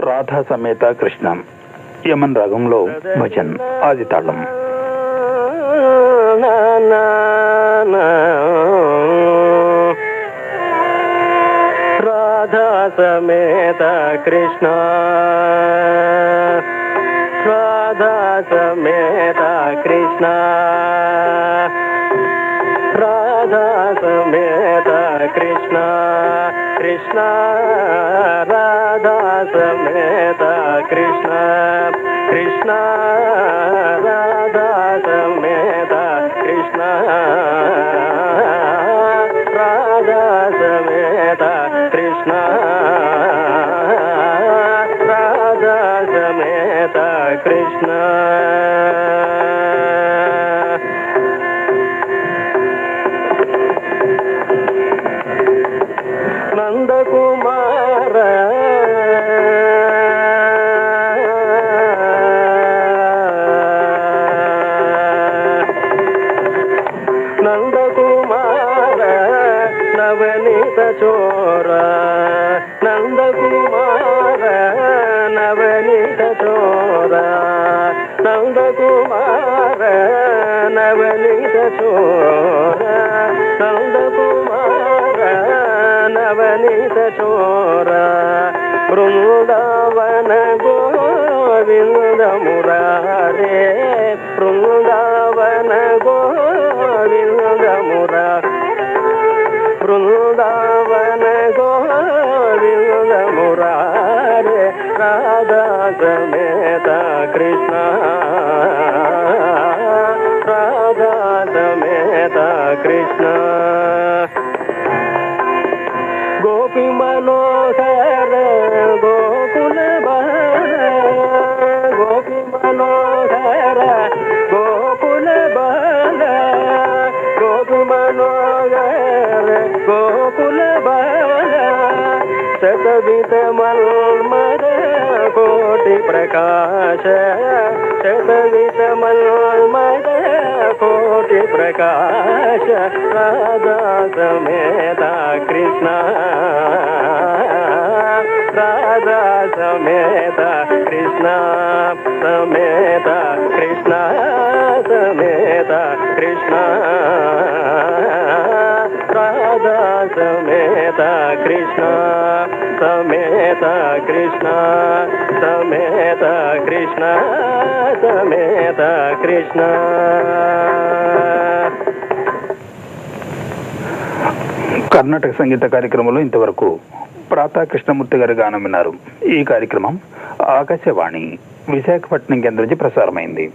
రాధా సమేత కృష్ణ యమన్ రాగంలో భజన్ ఆది తాళం. రాధా సమేత కృష్ణ, రాధా సమేత కృష్ణ, రాధా సమేత కృష్ణ, కృష్ణ రాధా సమేత కృష్ణ, కృష్ణ రాధా సమేత కృష్ణ, రాధా సమేత కృష్ణ, రాధా సమేత కృష్ణ. నందకుమార నందకుమార నవనీత చోర, నందకుమార నవనీత చోర, నందకుమార నవనీత చోర, నందకుమార నవనీత చోర, బృందావన గోవింద మురారే, బృందావన గోవింద మురారే, బృందావన గోవింద మురారే, రాధా సమేత కృష్ణ, రాధా సమేత కృష్ణ. గోపి మనోహర గోకుల బాల, గోపి మనోహర గోకుల బాల, గోపి మనోహర గోకుల బాల, శతవిధ మల్మద కోటి ప్రకాశ, శతవిధ మల్మద కోటి ప్రకాశ, రాధా సమేత కృష్ణ, రాధా సమేత కృష్ణ, సమేత కృష్ణ, సమేత కృష్ణ, రాధా సమేత కృష్ణ, సమేత కృష్ణ, సమేత కృష్ణ, సమేత కృష్ణ. కర్ణాటక సంగీత కార్యక్రమంలో ఇంతవరకు ప్రాతా కృష్ణమూర్తి గారి గానం విన్నారు. ఈ కార్యక్రమం ఆకాశవాణి విశాఖపట్నం కేంద్రం నుంచి ప్రసారమైంది.